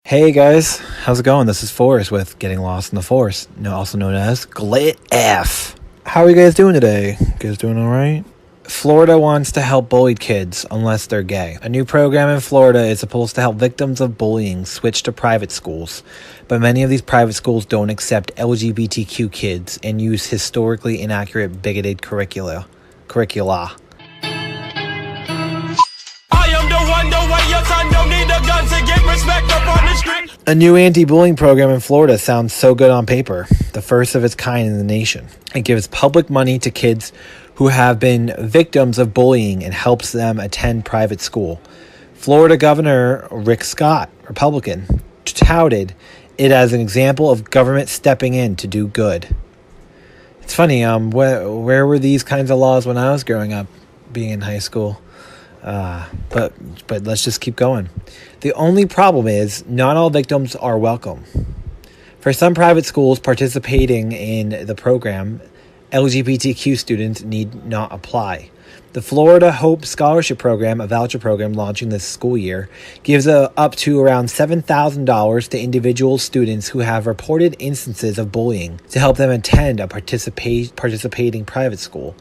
Hey guys, how's it going? This is Forrest with Getting Lost in the Forest, also known as Glit F. How are you guys doing today? You guys doing alright? Florida wants to help bullied kids unless they're gay. A new program in Florida is supposed to help victims of bullying switch to private schools, but many of these private schools don't accept LGBTQ kids and use historically inaccurate bigoted curricula. A new anti-bullying program in Florida sounds so good on paper, the first of its kind in the nation. It gives public money to kids who have been victims of bullying and helps them attend private school. Florida Governor Rick Scott, Republican, touted it as an example of government stepping in to do good. It's funny, where were these kinds of laws when I was growing up, being in high school? But let's just keep going. The only problem is not all victims are welcome. For some private schools participating in the program, LGBTQ students need not apply. The Florida Hope Scholarship Program, a voucher program launching this school year, gives up to around $7,000 to individual students who have reported instances of bullying to help them attend a participating private school.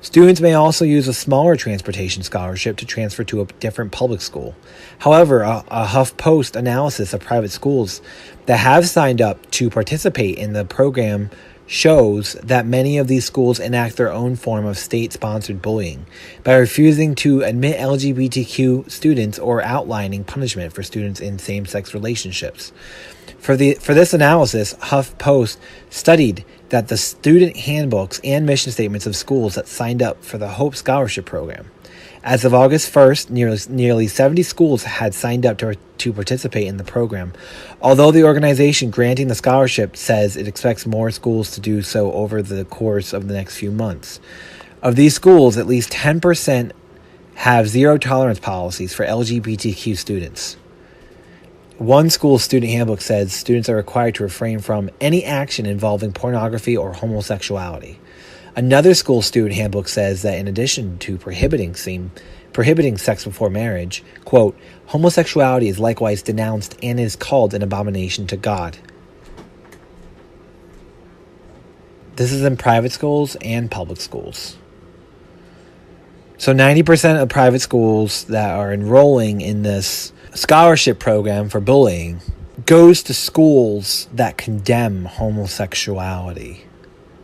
Students may also use a smaller transportation scholarship to transfer to a different public school. However, a HuffPost analysis of private schools that have signed up to participate in the program shows that many of these schools enact their own form of state-sponsored bullying by refusing to admit LGBTQ students or outlining punishment for students in same-sex relationships. For this analysis, HuffPost studied that the student handbooks and mission statements of schools that signed up for the Hope Scholarship Program. As of August 1st, nearly 70 schools had signed up to participate in the program, although the organization granting the scholarship says it expects more schools to do so over the course of the next few months. Of these schools, at least 10% have zero-tolerance policies for LGBTQ students. One school's student handbook says students are required to refrain from any action involving pornography or homosexuality. Another school student handbook says that in addition to prohibiting sex before marriage, quote, homosexuality is likewise denounced and is called an abomination to God. This is in private schools and public schools. So 90% of private schools that are enrolling in this scholarship program for bullying goes to schools that condemn homosexuality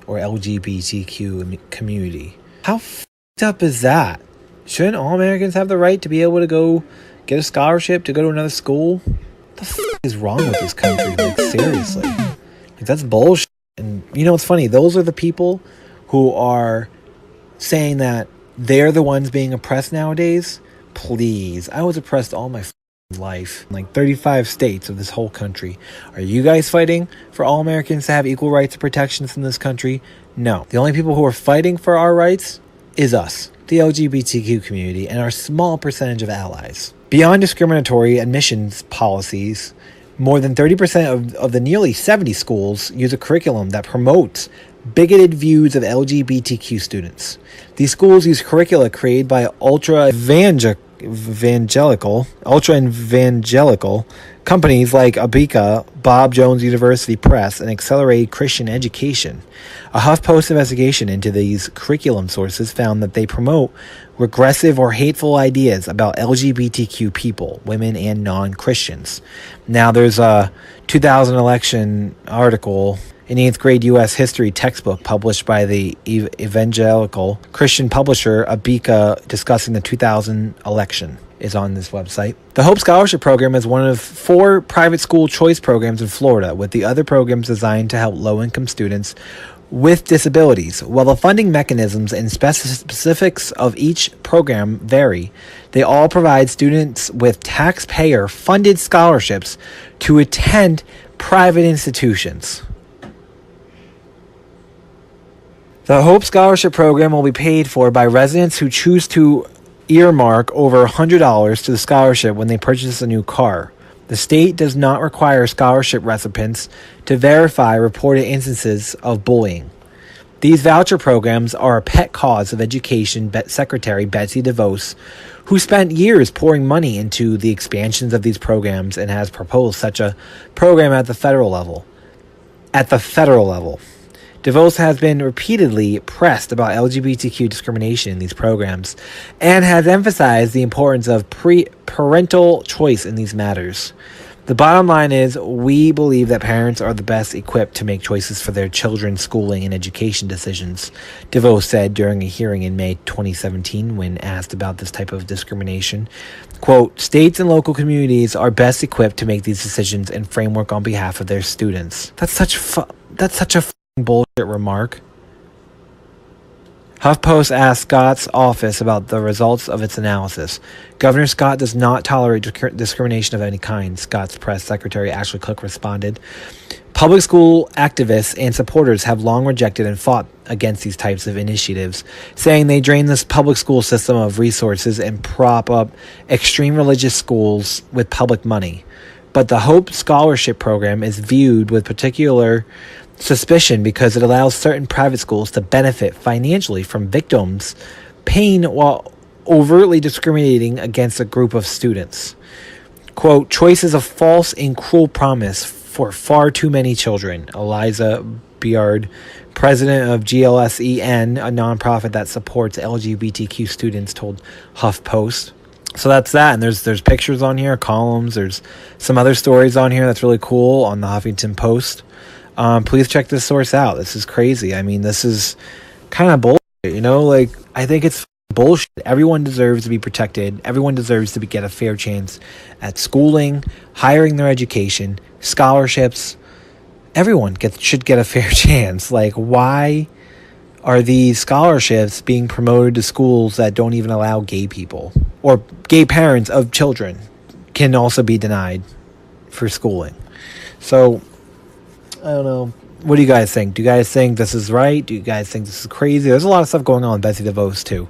or LGBTQ community. How f***ed up is that? Shouldn't all Americans have the right to be able to go get a scholarship to go to another school? What the f*** is wrong with this country? Like, seriously. Like, that's bullshit. And, you know, it's funny. Those are the people who are saying that they're the ones being oppressed nowadays. Please. I was oppressed all my life in like 35 states of this whole country. Are you guys fighting for all Americans to have equal rights and protections in this country? No. The only people who are fighting for our rights is us, the LGBTQ community, and our small percentage of allies. Beyond discriminatory admissions policies, more than 30% of the nearly 70 schools use a curriculum that promotes bigoted views of LGBTQ students. These schools use curricula created by ultra-evangelical companies like Abeka, Bob Jones University Press, and Accelerated Christian Education. A HuffPost investigation into these curriculum sources found that they promote regressive or hateful ideas about LGBTQ people, women, and non-Christians. Now, there's a 2000 election article in 8th grade U.S. history textbook published by the evangelical Christian publisher Abeka discussing the 2000 election is on this website. The Hope Scholarship Program is one of 4 private school choice programs in Florida, with the other programs designed to help low-income students with disabilities. While the funding mechanisms and specifics of each program vary, they all provide students with taxpayer-funded scholarships to attend private institutions. The Hope Scholarship Program will be paid for by residents who choose to earmark over $100 to the scholarship when they purchase a new car. The state does not require scholarship recipients to verify reported instances of bullying. These voucher programs are a pet cause of Education Secretary Betsy DeVos, who spent years pouring money into the expansions of these programs and has proposed such a program at the federal level. DeVos has been repeatedly pressed about LGBTQ discrimination in these programs and has emphasized the importance of parental choice in these matters. The bottom line is, we believe that parents are the best equipped to make choices for their children's schooling and education decisions, DeVos said during a hearing in May 2017 when asked about this type of discrimination. Quote, states and local communities are best equipped to make these decisions and framework on behalf of their students. That's such a bullshit remark. HuffPost asked Scott's office about the results of its analysis. Governor Scott does not tolerate discrimination of any kind, Scott's press secretary Ashley Cook responded. Public school activists and supporters have long rejected and fought against these types of initiatives, saying they drain this public school system of resources and prop up extreme religious schools with public money. But the Hope Scholarship Program is viewed with particular suspicion because it allows certain private schools to benefit financially from victims' pain while overtly discriminating against a group of students. Quote, choice is a false and cruel promise for far too many children, Eliza Beard, president of GLSEN, a nonprofit that supports LGBTQ students, told HuffPost. So that's that, and there's pictures on here, columns, there's some other stories on here that's really cool on the Huffington Post. Please check this source out. This is crazy. I mean, this is kind of bullshit, I think it's bullshit. Everyone deserves to be protected. Everyone deserves to get a fair chance at schooling, hiring their education, scholarships. Everyone should get a fair chance. Why are these scholarships being promoted to schools that don't even allow gay people? Or gay parents of children can also be denied for schooling. So, I don't know. What do you guys think? Do you guys think this is right? Do you guys think this is crazy? There's a lot of stuff going on with Betsy DeVos, too.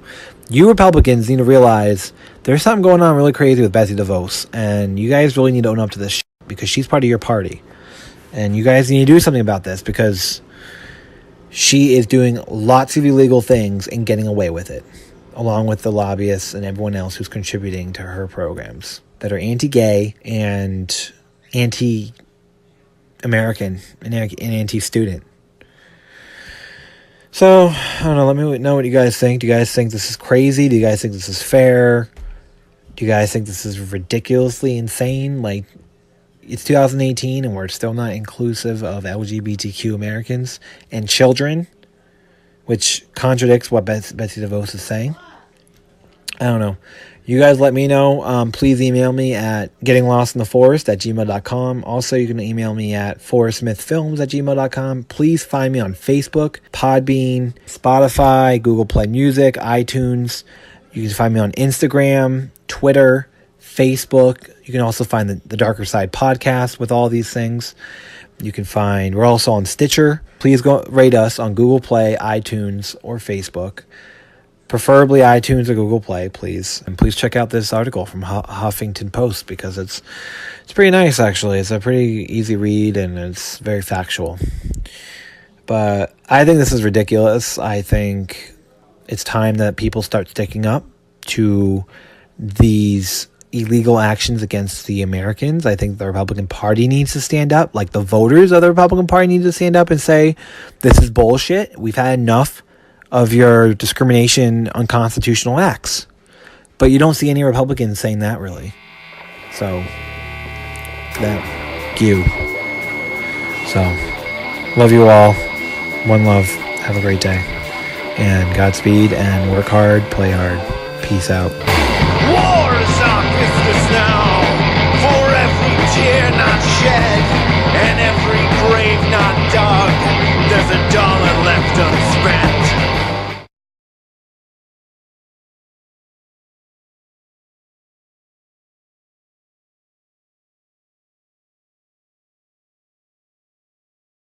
You Republicans need to realize there's something going on really crazy with Betsy DeVos. And you guys really need to own up to this shit because she's part of your party. And you guys need to do something about this because she is doing lots of illegal things and getting away with it, along with the lobbyists and everyone else who's contributing to her programs that are anti-gay and anti-American and anti-student. So, I don't know. Let me know what you guys think. Do you guys think this is crazy? Do you guys think this is fair? Do you guys think this is ridiculously insane? It's 2018 and we're still not inclusive of LGBTQ Americans and children, which contradicts what Betsy DeVos is saying. I don't know. You guys let me know. Please email me at gettinglostintheforest@gmail.com. Also, you can email me at forestsmithfilms@gmail.com. Please find me on Facebook, Podbean, Spotify, Google Play Music, iTunes. You can find me on Instagram, Twitter, Facebook. You can also find the Darker Side podcast with all these things. We're also on Stitcher. Please go rate us on Google Play, iTunes, or Facebook. Preferably iTunes or Google Play, please. And please check out this article from Huffington Post because it's pretty nice, actually. It's a pretty easy read and it's very factual. But I think this is ridiculous. I think it's time that people start sticking up to these illegal actions against the Americans. I think the Republican Party needs to stand up. The voters of the Republican Party need to stand up and say, this is bullshit. We've had enough of your discrimination, unconstitutional acts. But you don't see any Republicans saying that, really. So, love you all. One love. Have a great day. And Godspeed, and work hard, play hard. Peace out. War!